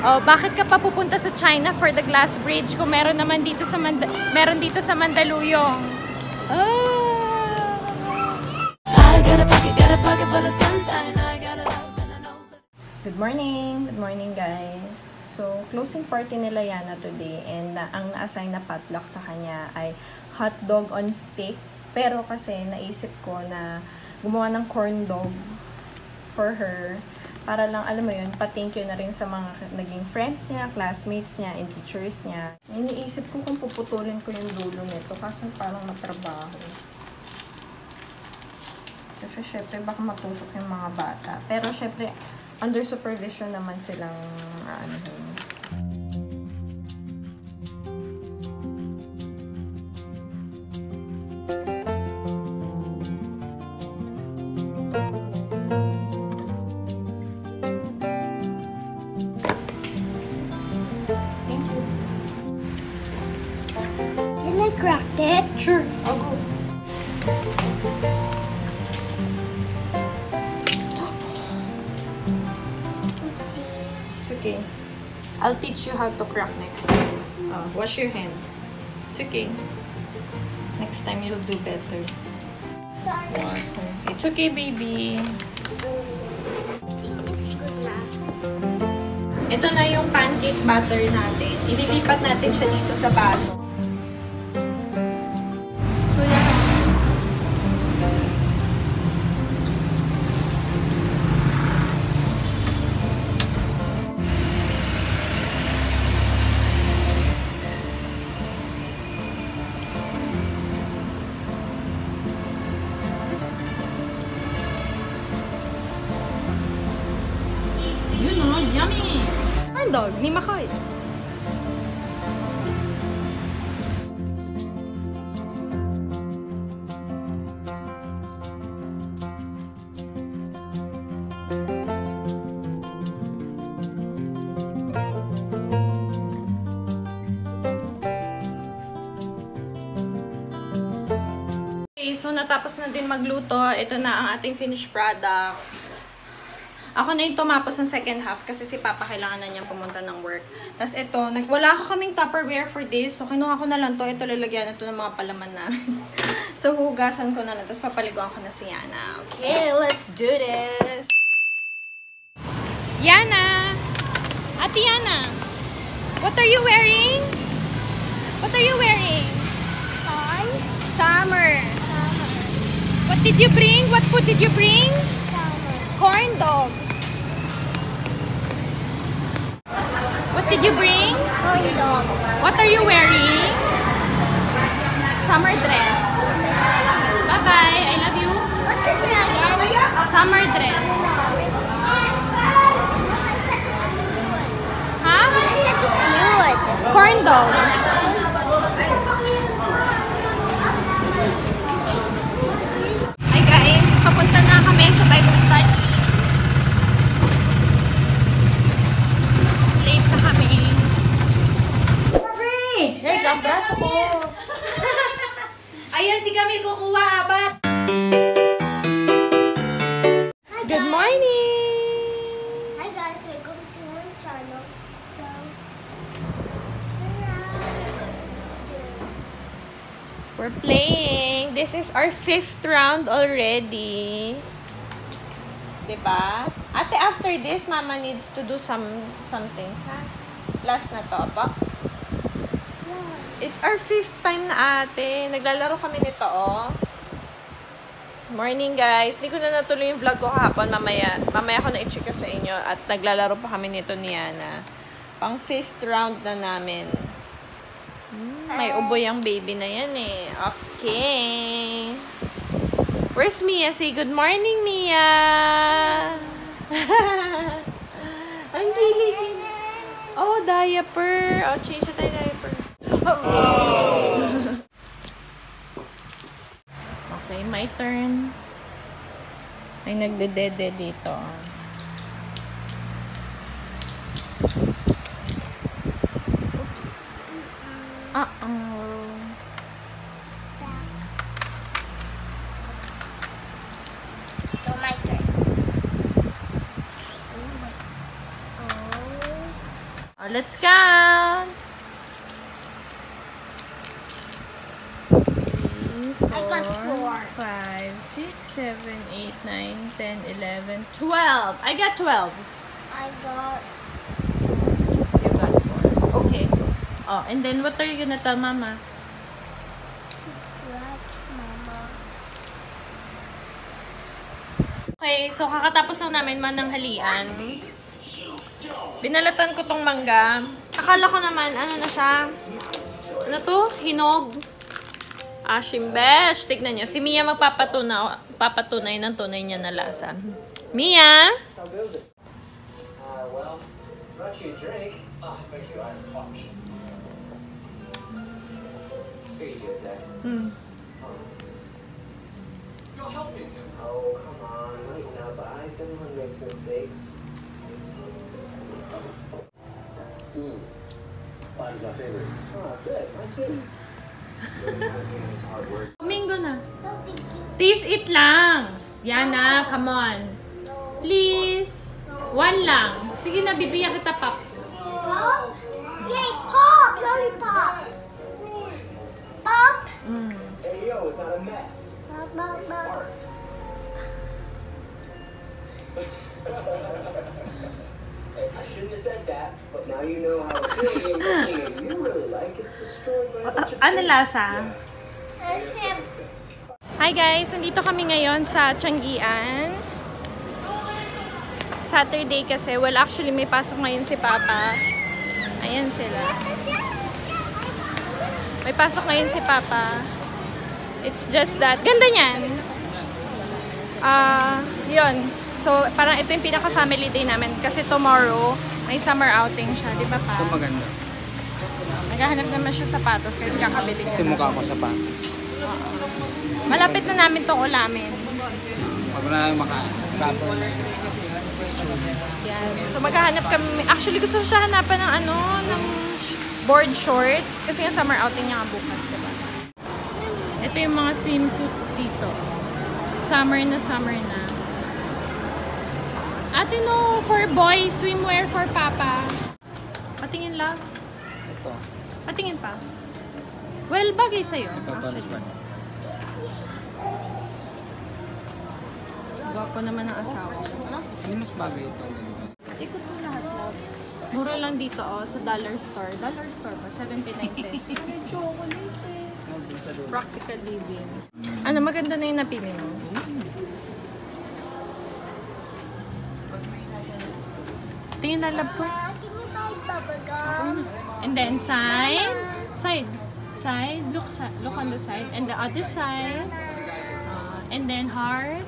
Oh, bakit ka pa pupunta sa China for the glass bridge kung meron naman dito sa Mandaluyong? Good morning guys. So, closing party nila Yana today and ang na-assign na potluck sa kanya ay hotdog on stick. Pero kasi naisip ko na gumawa ng corn dog for her. Para lang, alam mo yun, pa-thank you na rin sa mga naging friends niya, classmates niya, and teachers niya. Iniisip ko kung puputulin ko yung dulo nito kasi parang matrabaho. Kasi syempre baka matusok yung mga bata. Pero syempre, under supervision naman silang cracked it? Sure, I'll go. It's okay. I'll teach you how to crack next time. Wash your hand. It's okay. Next time you'll do better. Sorry. It's okay, baby. Ito na yung pancake batter natin. Ililipat natin siya dito sa baso. Yummy! Hotdog, ni Makoy. Okay, so natapos na din magluto. Ito na ang ating finished product. Ako na yung tumapos ng second half kasi si Papa kailangan na niyang pumunta ng work. Tapos ito, wala ko kaming Tupperware for this. So, kinuha ko na lang to. Ito, lalagyan na to ng mga palaman namin. So, hugasan ko na lang. Tapos, papaliguan ko na si Yana. Okay, let's do this! Yana! Ate Yana! What are you wearing? What are you wearing? Summer. What did you bring? What food did you bring? Corn dog. What did you bring? Corn dog. What are you wearing? Summer dress. Bye-bye. I love you. What's this again? Summer dress. Huh? Corn dog. Hi guys. Papunta na kami sa Bible study. Next, ang braso ko. Ayan si Camille kukuha, abat. Good morning! Hi guys, welcome to our channel. So, We're playing. This is our 5th round already. Diba? Ate, after this, Mama needs to do some things, ha? Last na to, apa? It's our 5th time na ate. Naglalaro kami nito, oh. Morning, guys. Hindi ko na natuloy yung vlog ko kahapon. Mamaya ko na i-chika sa inyo. At naglalaro pa kami nito ni Yana. Pang 5th round na namin. May uboy ang baby na yan, eh. Okay. Where's Mia? Say good morning, Mia. Ang kilig. Oh, diaper. Oh, change na tayo diaper. Okay, my turn. Ay, nagdedede dito. Oops. so my turn. Let's count. 3, 4, I got 4. 5, 6, 7, 8, 9, 10, 11, 12. I got 12. I got You got 4. Okay. Oh, and then what are you gonna tell Mama? Watch, Mama. Okay, so kakatapos lang namin mananghalian. Binalatan ko tong mangga. Akala ko naman, ano na siya? Ano to? Hinog. Ashimbesh. Tignan niyo. Si Mia papatunay ng tunay niya na lasa. Mia? How goes it? Well, brought you a drink. Oh, thank you. I'm parched. Here you go, Zach. You'll help me. Oh, come on. Right now, guys. Everyone makes mistakes. Mine's my favorite. Oh, good. Mine too. Hard work. Domingo na. No, thank you. Taste it lang. Yana, come on. No. Please. One lang. Sige na, bibigyan kita pop. Pop? Yay, pop! Lollipop! Pop? Hey, yo, it's not a mess. Pop, pop, pop. Art. Hey, I shouldn't have said that, but now you know how it's feeling and something you really like is destroyed by a bunch of Ano things. lasa? Let's Hi guys! Nandito kami ngayon sa Tianggian. Saturday kasi. Well, actually may pasok ngayon si Papa. Ayan sila. May pasok ngayon si Papa. It's just that. Ganda niyan. Yun. So, parang ito yung pinaka-family day namin. Kasi tomorrow, may summer outing siya. Di ba pa? Ito maganda. Naghahanap naman siya sapatos kasi kakabili Kasi niya. mukha ko sapatos. Malapit na namin tong ulamin. Pag wala na makain. Proper. Yan. So maghahanap kami. Actually gusto ko siya hanapan ng ano, ng board shorts kasi yung summer outing niya nga bukas, diba? Ito yung mga swimsuits dito. Summer na summer na. Ate no, for boy, swimwear for papa. Patingin lang. Ito. Patingin pa. Well, bagay sa'yo. Ito, Tony Stark. Gwapo naman ang asawa ko. Ano mas bagay ito? Ikot mo lahat, love. Mura lang dito, oh, sa dollar store. Dollar store pa, 79 pesos. Practical living. Ano, maganda na yung napili mo? Tingin na, love ko. Can you buy bubble gum? And then side. Look on the side. And the other side. And then heart.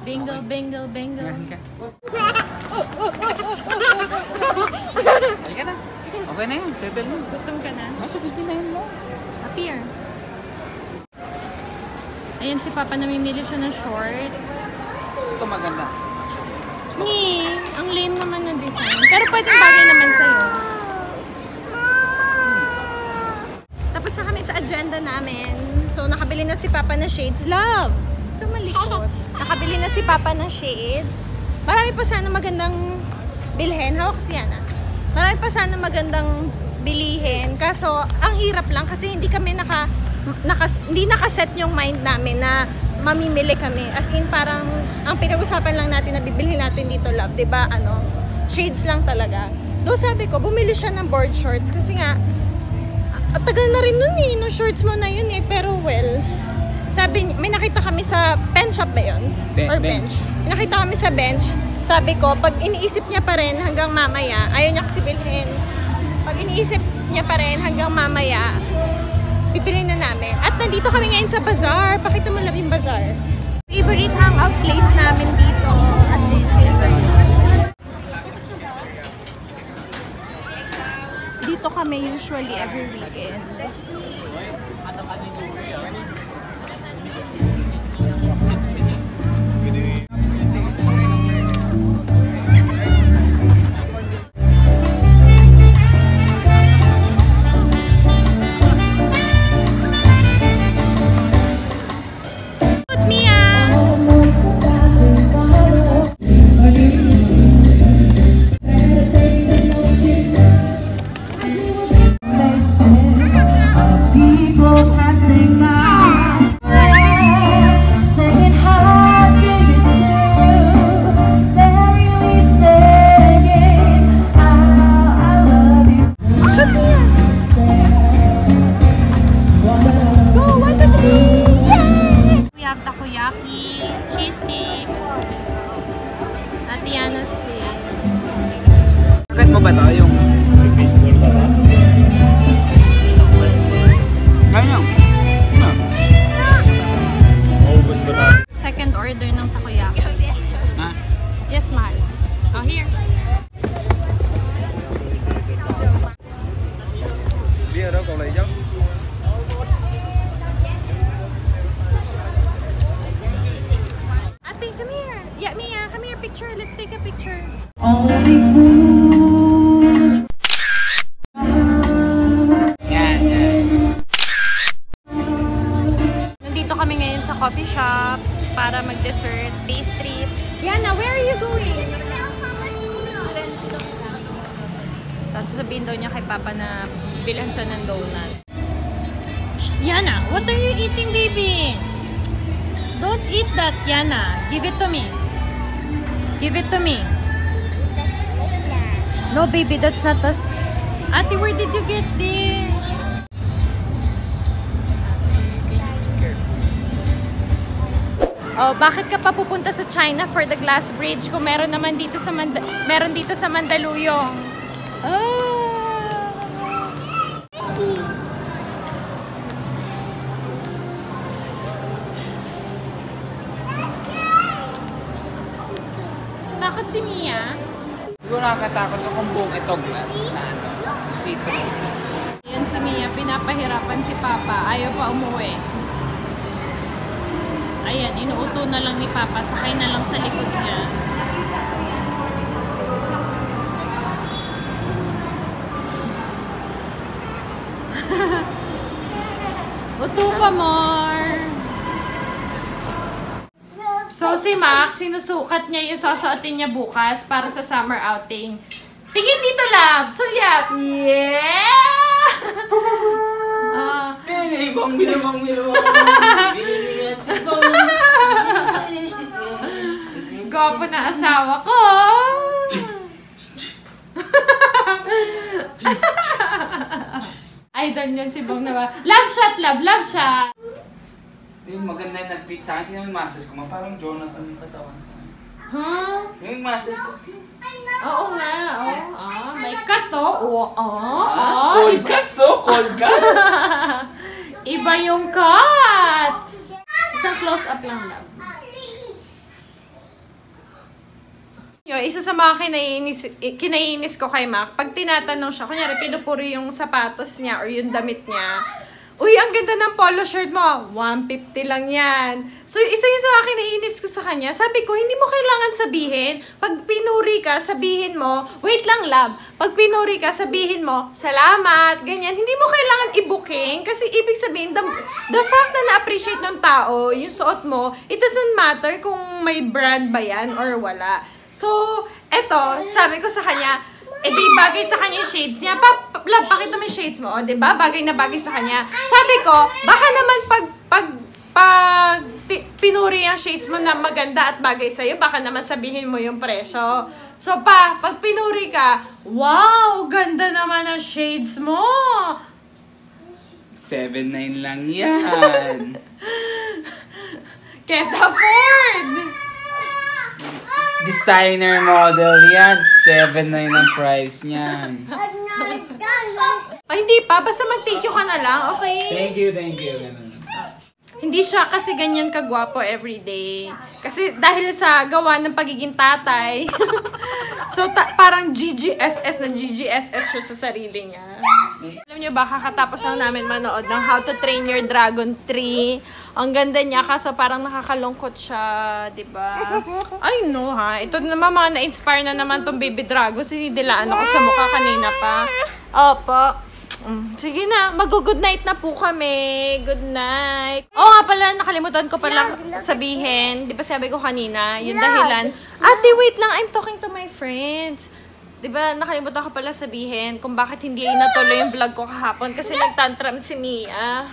Bingle, bingle, bingle. Yan ka. Halika na. Okay na yan. Settle mo. Gutom ka na? Nasa 59 mo. Appear. Ayan si Papa, namimili siya ng shorts. Ito maganda. Ang lame naman ng design. Pero pwedeng bagay naman sa'yo. Tapos na kami sa agenda namin. So, nakabili na si Papa ng shades. Love! Ito malikot. Nakabili na si Papa ng shades. Marami pa sana magandang bilhin. Hawak si Yana. Marami pa sana magandang bilihin. Kaso, ang hirap lang kasi hindi kami hindi nakaset yung mind namin na mamimili kami. As in, parang ang pinag-usapan lang natin na bibilhin natin dito, love. Diba? Ano? Shades lang talaga. Do sabi ko, bumili siya ng board shorts kasi nga, at tagal na rin nun eh, no shorts mo na yun eh. Pero well, sabi, may nakita kami sa pen shop ba yun? Or bench? May nakita kami sa bench. Sabi ko, pag iniisip niya pa rin hanggang mamaya, ayaw niya kasi bilhin. Pag iniisip niya pa rin hanggang mamaya, bibili na namin. At nandito kami ngayon sa bazaar. Pakita mo lang yung bazaar. Favorite hangout place namin dito. As in, favorite. Dito kami usually every weekend. para mag-dessert, pastries. Yana, where are you going? Tapos sasabihin daw niya kay Papa na bilhan siya ng donut. Yana, what are you eating, baby? Don't eat that, Yana. Give it to me. Give it to me. No, baby, that's not us. Ate, where did you get this? Oh, bakit ka pa pupunta sa China for the glass bridge kung meron naman dito sa meron dito sa Mandaluyong? Oh. Takot si Mia? Siguro nakakatakot ko kung buong ito glass na ano, see-through. Yan si Mia, pinapahirapan si Papa. Ayaw pa umuwi. Ayan, inuuto na lang ni Papa. Sakay na lang sa likod niya. Uto ka, more! So, si Max, sinusukat niya yung susuotin niya bukas para sa summer outing. Tingin dito, love! Sulyap! Yeah! Ibang bilamang. Gwapo na asawa ko! Ay, doon yan si Bong na ba? Love shot, love! Love shot! Yung maganda yung nag-fit sa akin. Yung masses ko, parang Jonathan yung katawan ko. Huh? Yung masses ko, Oo nga, may cut to. cold cuts, cold cuts! Iba yung cuts! Isang close-up lang, love. Isa sa mga kinainis ko kay Mac, pag tinatanong siya, kunyari pinupuri yung sapatos niya or yung damit niya, uy, ang ganda ng polo shirt mo, 150 lang yan. So, isa yung sa mga kinainis ko sa kanya, sabi ko, hindi mo kailangan sabihin, pag pinuri ka, sabihin mo, wait lang, love, pag pinuri ka, sabihin mo, salamat, ganyan, hindi mo kailangan i-booking, kasi ibig sabihin, the fact na na-appreciate ng tao, yung suot mo, it doesn't matter kung may brand ba yan or wala. So, eto, sabi ko sa kanya, di bagay sa kanya yung shades niya. Love, pakita mo yung shades mo. O, diba? Bagay na bagay sa kanya. Sabi ko, baka naman pag pinuri ang shades mo na maganda at bagay sa'yo, baka naman sabihin mo yung presyo. So, pag pinuri ka, wow, ganda naman ang shades mo. 7.9 lang yan. Can't afford. Designer model yan. 7.9 ang price niyan. Ay, hindi pa. Basta mag-thank you ka na lang, okay? Thank you. Hindi siya kasi ganyan kagwapo everyday. Kasi dahil sa gawa ng pagiging tatay. So, parang GGSS na GGSS siya sa sarili niya. Alam niyo ba, kakatapos lang namin manood ng How to Train Your Dragon 3. Ang ganda niya, kaso parang nakakalungkot siya, diba? Ay, no ha. Ito naman mga na-inspire na naman tong baby dragon. Sinidilaan ako sa mukha kanina pa. Opo. Sige na, mag-good night na po kami. Good night. Oo nga pala, nakalimutan ko pala sabihin. Di ba sabi ko kanina, yung dahilan. Ate, wait lang, I'm talking to my friends. Di ba, nakalimutan ko pala sabihin kung bakit hindi natuloy yung vlog ko kahapon. Kasi nagtantrum si Mia.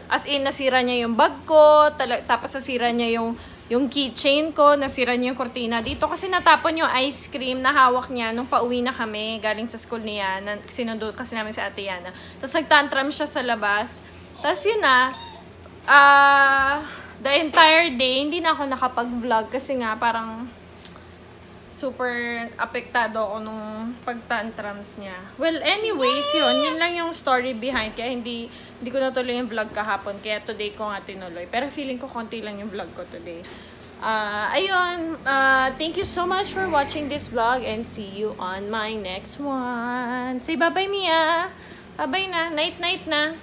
As in, nasira niya yung bag ko, tapos nasira niya yung keychain ko, nasira niya yung kortina dito kasi natapon yung ice cream na hawak niya nung pauwi na kami galing sa school ni Yana. Sinundot kasi namin si Ate Yana. Tapos nagtantrum siya sa labas. Tapos yun na, the entire day, hindi na ako nakapag-vlog kasi nga parang super apektado ako nung pag-tantrums niya. Well, anyways, yun lang yung story behind. Kaya hindi ko natuloy yung vlog kahapon. Kaya today ko nga tinuloy. Pero feeling ko konti lang yung vlog ko today. Ayun. Thank you so much for watching this vlog and see you on my next one. Say bye-bye, Mia. Bye-bye na. Night-night na.